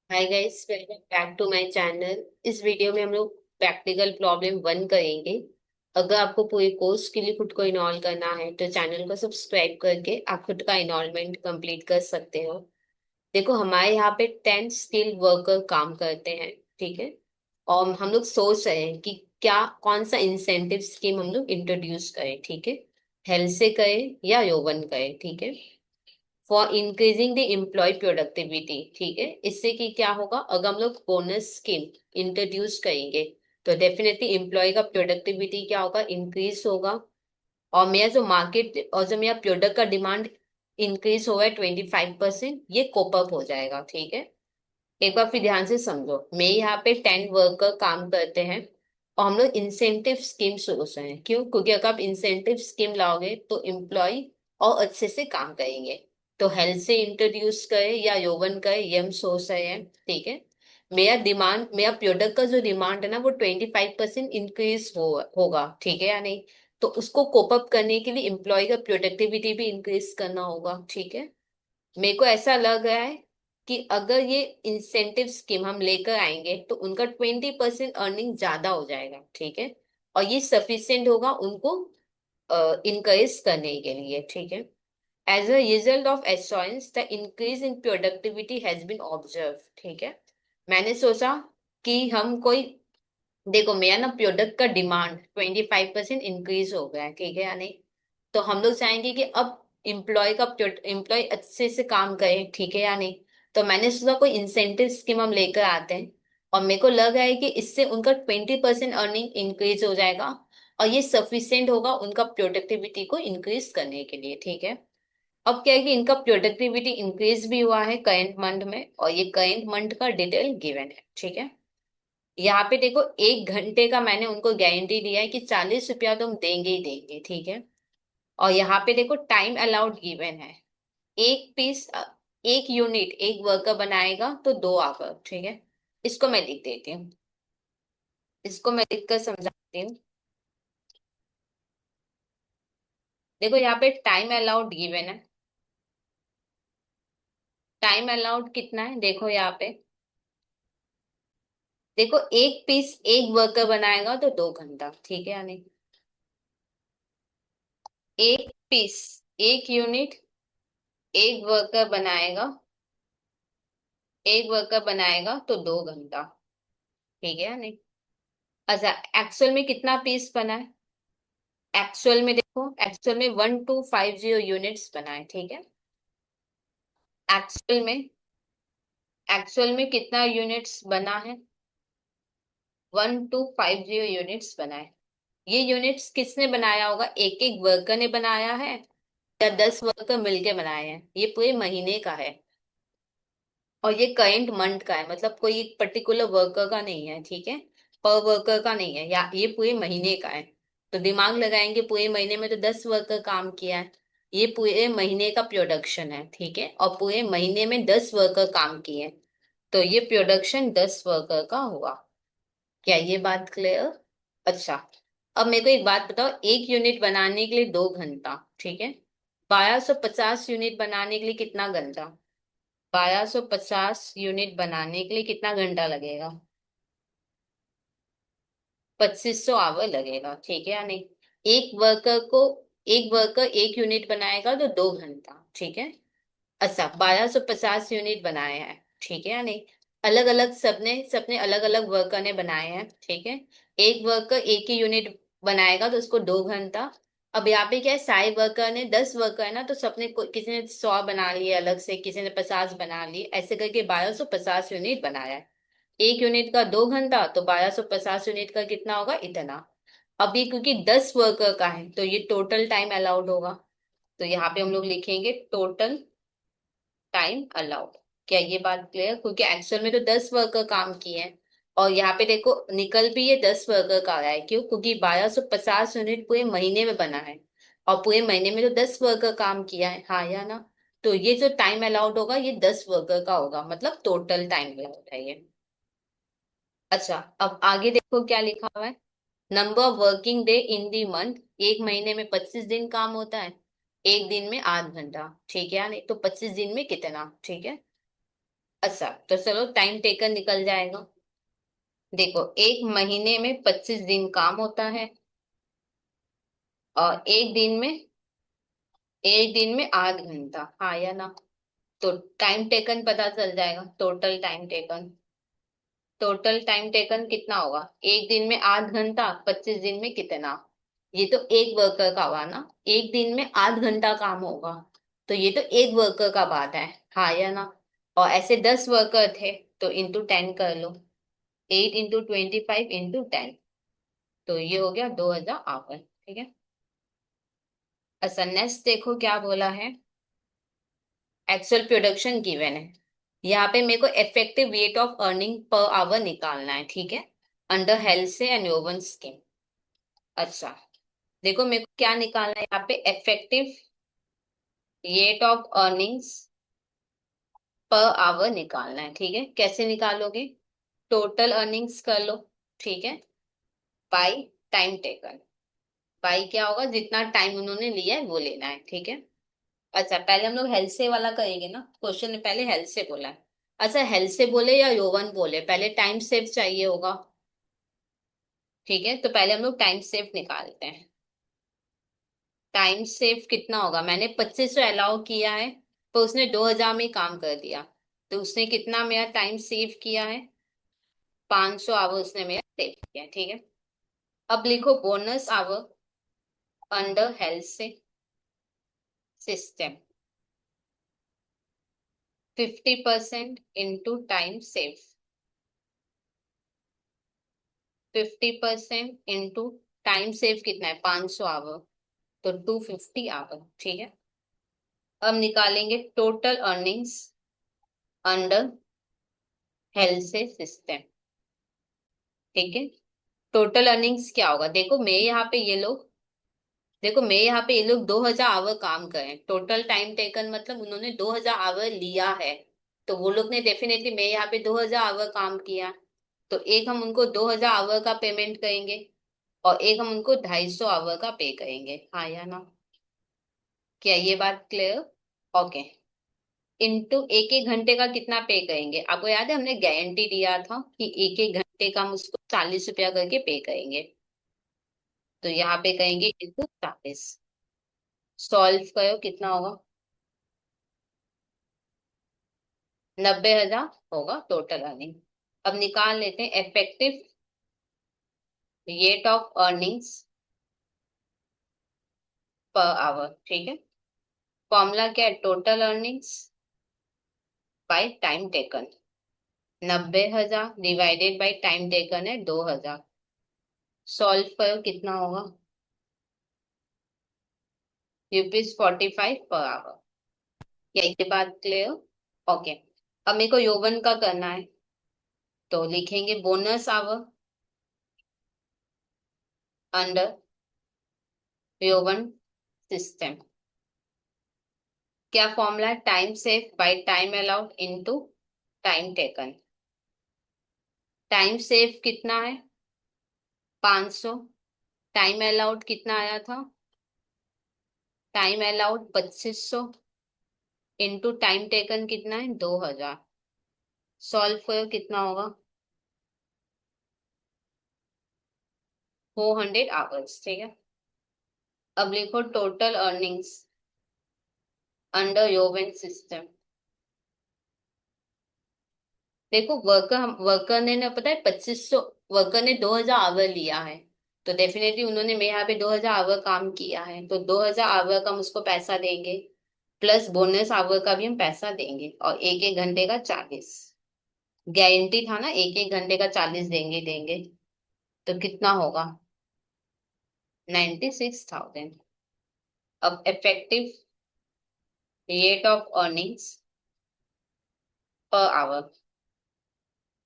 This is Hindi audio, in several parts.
Hi guys, welcome back to my channel. इस वीडियो में हम लोग प्रैक्टिकल प्रॉब्लम 1 करेंगे। अगर आपको पूरे कोर्स के लिए खुद को इनरोल करना है तो चैनल को सब्सक्राइब करके आप खुद का इनरोलमेंट कंप्लीट कर सकते हो। देखो, हमारे यहाँ पे 10 स्किल वर्कर काम करते हैं, ठीक है। और हम लोग सोच रहे हैं कि क्या कौन सा इंसेंटिव स्कीम हम लोग इंट्रोड्यूस करें, ठीक है। हेल्थ से करें या योवन करें, ठीक है। For increasing the employee productivity, ठीक है। इससे कि क्या होगा, अगर हम लोग बोनस स्कीम इंट्रोड्यूस करेंगे तो डेफिनेटली एम्प्लॉय का प्रोडक्टिविटी क्या होगा, इंक्रीज होगा। और मेरा जो मार्केट और जो मेरा प्रोडक्ट का डिमांड इंक्रीज हो रहा है 25%, ये कोप अप हो जाएगा, ठीक है। एक बार फिर ध्यान से समझो, मेरे यहाँ पे 10 वर्कर काम करते हैं और हम लोग इंसेंटिव स्कीम सोच रहे हैं। क्यों? क्योंकि अगर आप इंसेंटिव स्कीम लाओगे तो एम्प्लॉय और अच्छे से काम करेंगे। तो हेल्थ से इंट्रोड्यूस करें या यौवन करें, ये हम सोच रहे हैं, ठीक है। मेरा प्रोडक्ट का जो डिमांड है ना, वो 25% इंक्रीज होगा, ठीक है या नहीं। तो उसको कोप अप करने के लिए एम्प्लॉय का प्रोडक्टिविटी भी इंक्रीज करना होगा, ठीक है। मेरे को ऐसा लग रहा है कि अगर ये इंसेंटिव स्कीम हम लेकर आएंगे तो उनका 20% अर्निंग ज्यादा हो जाएगा, ठीक है। और ये सफिशियंट होगा उनको इनकरेज करने के लिए, ठीक है। As a result of assurance the increase in productivity has been observe, ठीक है। मैंने सोचा कि हम कोई, देखो मेरा ना प्रोडक्ट का डिमांड 25% इंक्रीज हो गया है, ठीक है या नहीं। तो हम लोग चाहेंगे कि अब एम्प्लॉय अच्छे से काम करे, ठीक है या नहीं। तो मैंने सोचा कोई इंसेंटिव स्कीम हम लेकर आते हैं। और मेरे को लग रहा है कि इससे उनका 20% अर्निंग इंक्रीज हो जाएगा। और ये सफिशियंट होगा उनका प्रोडक्टिविटी को इंक्रीज करने के लिए, ठीक है। अब क्या है कि इनका प्रोडक्टिविटी इंक्रीज भी हुआ है करंट मंथ में, और ये करंट मंथ का डिटेल गिवन है, ठीक है। यहाँ पे देखो, 1 घंटे का मैंने उनको गारंटी दिया है कि 40 रुपया तुम देंगे ही देंगे, ठीक है। और यहाँ पे देखो टाइम अलाउड गिवन है। एक पीस, एक यूनिट एक वर्कर बनाएगा तो 2 आवर, ठीक है। इसको मैं लिख देती हूँ, इसको मैं लिख कर समझाती हूँ। देखो यहाँ पे टाइम अलाउड गिवन है। टाइम अलाउड कितना है, देखो यहाँ पे। देखो, एक पीस एक वर्कर बनाएगा तो 2 घंटा, ठीक है या नहीं। एक पीस, एक यूनिट एक वर्कर बनाएगा, एक वर्कर बनाएगा तो 2 घंटा, ठीक है या नहीं। अच्छा, एक्चुअल में कितना पीस बना है? एक्चुअल में देखो, एक्चुअल में 1250 यूनिट्स बनाए, ठीक है। एक्चुअल में, एक्चुअल में कितना यूनिट्स बना है? 1250 यूनिट्स बनाए। ये यूनिट्स किसने बनाया होगा? एक एक वर्कर ने बनाया है या 10 वर्कर मिलके बनाए हैं? ये पूरे महीने का है। और ये करंट मंथ का है, मतलब कोई एक पर्टिकुलर वर्कर का नहीं है, ठीक है। पर वर्कर का नहीं है, या ये पूरे महीने का है। तो दिमाग लगाएंगे, पूरे महीने में तो 10 वर्कर काम किया है। ये पूरे महीने का प्रोडक्शन है, ठीक है। और पूरे महीने में 10 वर्कर काम किए हैं, तो ये प्रोडक्शन 10 वर्कर का हुआ। क्या ये बात क्लियर? अच्छा, अब मेरे को एक बात बताओ, एक यूनिट बनाने के लिए 2 घंटा, ठीक है। 1250 यूनिट बनाने के लिए कितना घंटा? 1250 यूनिट बनाने के लिए कितना घंटा लगेगा? 2500 आवर लगेगा, ठीक है या नहीं। एक वर्कर को, एक वर्कर एक यूनिट बनाएगा तो 2 घंटा, ठीक है। अच्छा, 1250 यूनिट बनाए हैं, ठीक है या नहीं। अलग अलग सबने सबने अलग अलग वर्कर ने बनाए हैं, ठीक है। एक वर्कर एक ही यूनिट बनाएगा तो उसको 2 घंटा। अब यहाँ पे क्या है, सारे वर्कर ने, 10 वर्कर है ना, तो सबने किसी ने 100 बना लिए अलग से, किसी ने 50 बना लिए, ऐसे करके 1250 यूनिट बनाया है। एक यूनिट का 2 घंटा, तो 1250 यूनिट का कितना होगा? इतना। अभी क्योंकि 10 वर्कर का है तो ये टोटल टाइम अलाउड होगा। तो यहाँ पे हम लोग लिखेंगे टोटल टाइम अलाउड। क्या ये बात क्लियर? क्योंकि एक्चुअल में तो 10 वर्कर काम किए हैं। और यहाँ पे देखो, निकल भी ये 10 वर्कर का आया है। क्यों? क्योंकि 1250 यूनिट पूरे महीने में बना है, और पूरे महीने में तो 10 वर्कर काम किया है, हाँ या ना। तो ये जो टाइम अलाउड होगा ये 10 वर्कर का होगा, मतलब टोटल टाइम अलाउड है ये। अच्छा, अब आगे देखो क्या लिखा हुआ है। Number of working day in the month, एक महीने में 25 दिन काम होता है, एक दिन में 8 घंटा, ठीक है या नहीं। तो 25 दिन में कितना, ठीक है। अच्छा तो चलो टाइम टेकन निकल जाएगा। देखो एक महीने में 25 दिन काम होता है, और एक दिन में 8 घंटा, हाँ या ना। तो टाइम टेकन पता चल जाएगा, टोटल टाइम टेकन कितना होगा। एक दिन में 8 घंटा, 25 दिन में कितना। ये तो एक वर्कर का हुआ ना, एक दिन में 8 घंटा काम होगा, तो ये तो एक वर्कर का बात है, हाँ या ना। और ऐसे 10 वर्कर थे, तो इंटू 10 कर लो। 8 इंटू 25 इंटू 10, तो ये हो गया 2000 आवर, ठीक है। अच्छा नेक्स्ट देखो क्या बोला है। एक्चुअल प्रोडक्शन गिवन है, यहाँ पे मेरे को effective rate of earning per hour निकालना है, ठीक है, अंडर हेल्थ से एंड ओवन स्कीम। अच्छा देखो मेरे को क्या निकालना है यहाँ पे, effective rate of earnings per hour निकालना है, ठीक है। कैसे निकालोगे, टोटल अर्निंग्स कर लो, ठीक है, बाई टाइम टेकन। बाई क्या होगा, जितना टाइम उन्होंने लिया है वो लेना है, ठीक है। अच्छा पहले हम लोग हेल्थ से वाला करेंगे ना, क्वेश्चन ने पहले हेल्थ से बोला है। अच्छा हेल्थ से बोले या यौवन बोले, पहले टाइम सेव चाहिए होगा, ठीक है। तो पहले हम लोग टाइम सेव निकालते हैं। टाइम सेव कितना होगा, मैंने 25 अलाउ किया है, तो उसने 2000 में ही काम कर दिया, तो उसने कितना मेरा टाइम सेव किया है, 500 आवर उसने मेरा सेव किया है, ठीक है। अब लिखो बोनस आवर अंडर हेल्थ से system, 50% into time save, 50% into time save कितना है, 500 आवर, तो 250 आवर, ठीक है। अब निकालेंगे टोटल अर्निंग्स अंडर हेल्थ से सिस्टम, ठीक है। टोटल अर्निंग्स क्या होगा, देखो मैं यहाँ पे ये लोग 2000 आवर काम करें, टोटल टाइम टेकन मतलब उन्होंने 2000 आवर लिया है, तो वो लोग ने डेफिनेटली मैं यहाँ पे 2000 आवर काम किया, तो एक हम उनको 2000 आवर का पेमेंट करेंगे, और एक हम उनको 250 आवर का पे करेंगे, हाँ या ना। क्या ये बात क्लियर, ओके। इनटू एक एक घंटे का कितना पे करेंगे, आपको याद है हमने गारंटी दिया था कि एक एक घंटे का हम उसको 40 रुपया करके पे करेंगे, तो यहाँ पे करेंगे इंटू 40। सॉल्व करो कितना होगा, 90,000 होगा टोटल अर्निंग। अब निकाल लेते हैं effective rate of earnings per hour, ठीक है। फॉर्मूला क्या है, total earnings by time taken, 90,000 divided by time taken है 2000। सॉल्व करो कितना होगा, ₹45 पर आवर। क्या ये बात क्लियर, ओके। अब मेरे को यौवन का करना है, तो लिखेंगे बोनस आवर अंडर यौवन सिस्टम। क्या फॉर्मूला है, time save by time allowed into time taken. Time save कितना है, 500। टाइम अलाउड कितना आया था, time allowed 2500, into time taken कितना है 2000। सॉल्व करो कितना होगा, 400 आवर्स, ठीक है। अब लिखो टोटल अर्निंग्स अंडर योवेन सिस्टम। देखो वर्कर ने ना, पता है 2500, वर्कर ने 2000 आवर लिया है, तो डेफिनेटली उन्होंने मेरे यहाँ पे 2000 आवर काम किया है, तो 2000 आवर का हम उसको पैसा देंगे, प्लस बोनस आवर का भी हम पैसा देंगे, और एक एक घंटे का 40। गारंटी था ना, एक एक घंटे का 40 देंगे देंगे, तो कितना होगा, 96,000। अब effective rate of earnings per hour,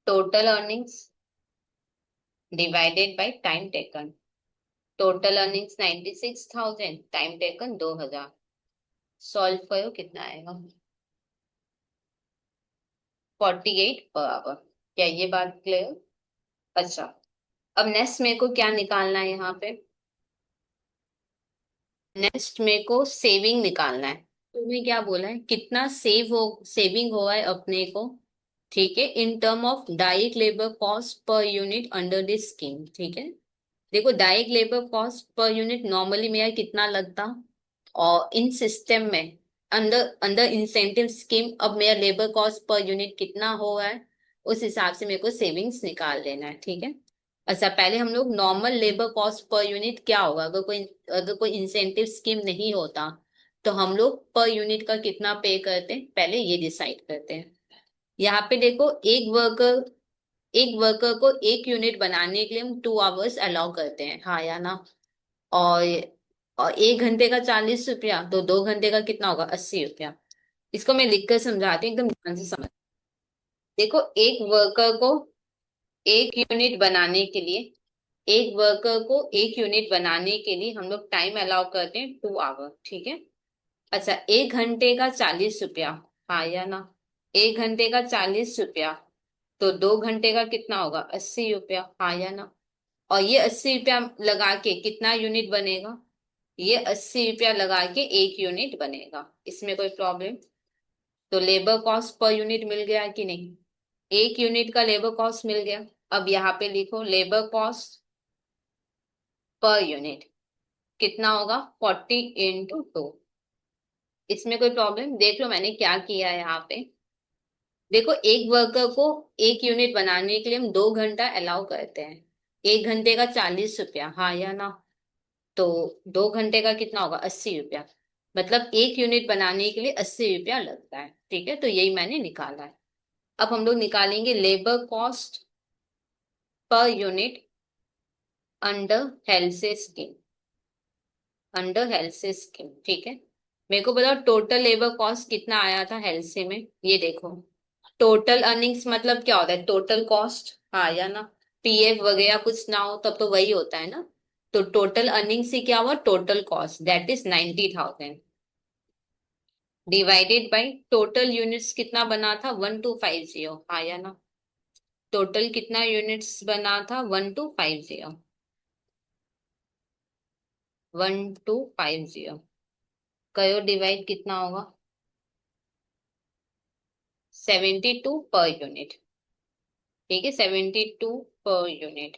total earnings divided by time taken. Total earnings 96,000, time taken 2000। Solve करो कितना आएगा, 48 पर आवर। क्या ये बात क्लियर, अच्छा। अब नेक्स्ट मेरे को क्या निकालना है यहाँ पे, नेक्स्ट मेरे को सेविंग निकालना है। तुम्हें क्या बोला है, कितना सेविंग हुआ है अपने को, ठीक है, in term of direct labour cost per unit under this scheme. ठीक है, देखो direct labour cost per unit normally मेरा कितना लगता, और इन सिस्टम में अंदर अंदर इंसेंटिव स्कीम अब मेरा लेबर कॉस्ट पर यूनिट कितना हो रहा है, उस हिसाब से मेरे को सेविंग्स निकाल लेना है। ठीक है, अच्छा पहले हम लोग normal labour cost per unit क्या होगा, अगर कोई इंसेंटिव स्कीम नहीं होता तो हम लोग पर यूनिट का कितना पे करते हैं, पहले ये डिसाइड करते हैं। यहाँ पे देखो, एक वर्कर को एक यूनिट बनाने के लिए हम 2 आवर्स अलाउ करते हैं, हाँ या ना। और और 1 घंटे का 40 रुपया, तो 2 घंटे का कितना होगा, 80 रुपया। इसको मैं लिख कर समझाती हूँ, एकदम ध्यान से समझ। देखो, एक यूनिट बनाने के लिए एक वर्कर को एक यूनिट बनाने के लिए हम लोग टाइम अलाउ करते हैं 2 आवर। ठीक है, अच्छा 1 घंटे का 40 रुपया, हाँ या ना। 1 घंटे का 40 रुपया, तो 2 घंटे का कितना होगा, 80 रुपया, हाँ या ना। और ये 80 रुपया लगा के कितना यूनिट बनेगा, ये 80 रुपया लगा के एक यूनिट बनेगा, इसमें कोई प्रॉब्लम। तो लेबर कॉस्ट पर यूनिट मिल गया कि नहीं, एक यूनिट का लेबर कॉस्ट मिल गया। अब यहाँ पे लिखो लेबर कॉस्ट पर यूनिट कितना होगा, 40 × 2। इसमें कोई प्रॉब्लम, देख लो मैंने क्या किया है यहाँ पे। देखो, एक वर्कर को एक यूनिट बनाने के लिए हम 2 घंटा अलाउ करते हैं, 1 घंटे का 40 रुपया, हाँ या ना। तो 2 घंटे का कितना होगा, 80 रुपया। मतलब एक यूनिट बनाने के लिए 80 रुपया लगता है। ठीक है, तो यही मैंने निकाला है। अब हम लोग निकालेंगे labour cost per unit under health scheme, ठीक है। मेरे को बताओ टोटल लेबर कॉस्ट कितना आया था हेल्थ से में, ये देखो। टोटल अर्निंग्स मतलब क्या होता है, टोटल कॉस्ट, हाँ या ना। पीएफ वगैरह कुछ ना हो तब तो वही होता है ना। तो टोटल अर्निंग से क्या हुआ, total cost that is 90,000 divided by total units कितना बना था, 1250, हाँ या ना। टोटल कितना यूनिट्स बना था, 1250, 1250 करो डिवाइड कितना होगा, 72 पर यूनिट। ठीक है, 72 पर यूनिट।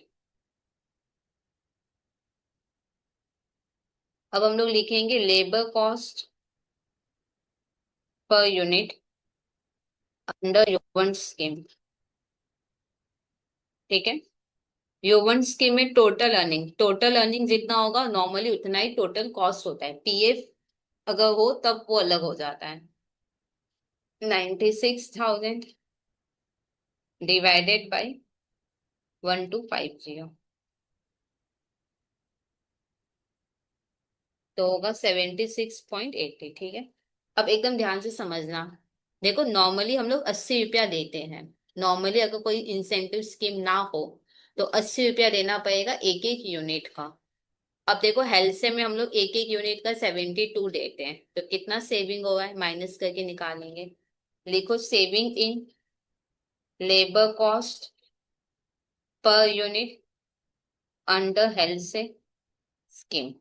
अब हम लोग लिखेंगे labour cost per unit under यौवन स्कीम। ठीक है, यौवन स्कीम में टोटल अर्निंग जितना होगा नॉर्मली उतना ही टोटल कॉस्ट होता है। पीएफ अगर हो तब वो अलग हो जाता है। 96,000 डिवाइडेड बाई 1250, तो होगा 76.80। ठीक है, अब एकदम ध्यान से समझना। देखो, नॉर्मली हम लोग 80 रुपया देते हैं। नॉर्मली अगर कोई इंसेंटिव स्कीम ना हो तो 80 रुपया देना पड़ेगा एक एक यूनिट का। अब देखो, हेल्थ से में हम लोग एक एक यूनिट का 72 देते हैं, तो कितना सेविंग हुआ है माइनस करके निकालेंगे। लिखो saving in labour cost per unit under health से स्कीम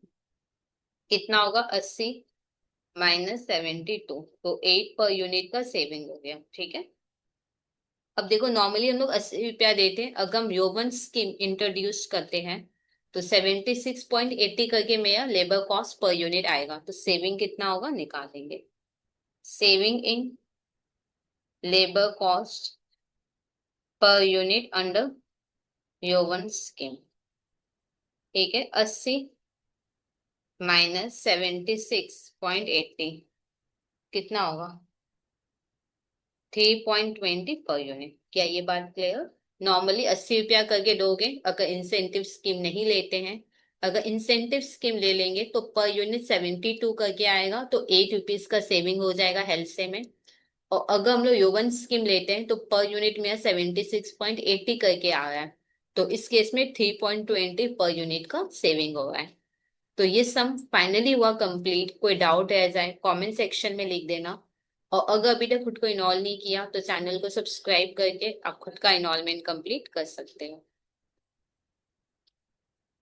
कितना होगा, 80 माइनस 72, तो 8 पर यूनिट का सेविंग हो गया। ठीक है, अब देखो नॉर्मली हम लोग 80 रुपया देते हैं, अगर हम यौवन स्कीम इंट्रोड्यूस करते हैं तो 76.80 करके मेरा लेबर कॉस्ट पर यूनिट आएगा, तो सेविंग कितना होगा निकालेंगे। Saving in labour cost per unit under यौवन स्कीम। ठीक है, 80 माइनस 76.80 कितना होगा, 3.20 पर यूनिट। क्या ये बात क्लियर। नॉर्मली 80 रुपया करके दोगे अगर इंसेंटिव स्कीम नहीं लेते हैं। अगर इंसेंटिव स्कीम ले लेंगे तो पर यूनिट 72 करके आएगा, तो 8 रुपीज का सेविंग हो जाएगा हेल्थ से में। और अगर हम लोग यौवन स्कीम लेते हैं तो पर यूनिट में 76.80 करके आ रहा है, तो इस केस में 3.20 पर यूनिट का सेविंग हो रहा है। तो ये सम फाइनली हुआ कंप्लीट। कोई डाउट रह जाए कमेंट सेक्शन में लिख देना। और अगर अभी तक खुद को इनरोल नहीं किया तो चैनल को सब्सक्राइब करके आप खुद का इनरोलमेंट कंप्लीट कर सकते हो।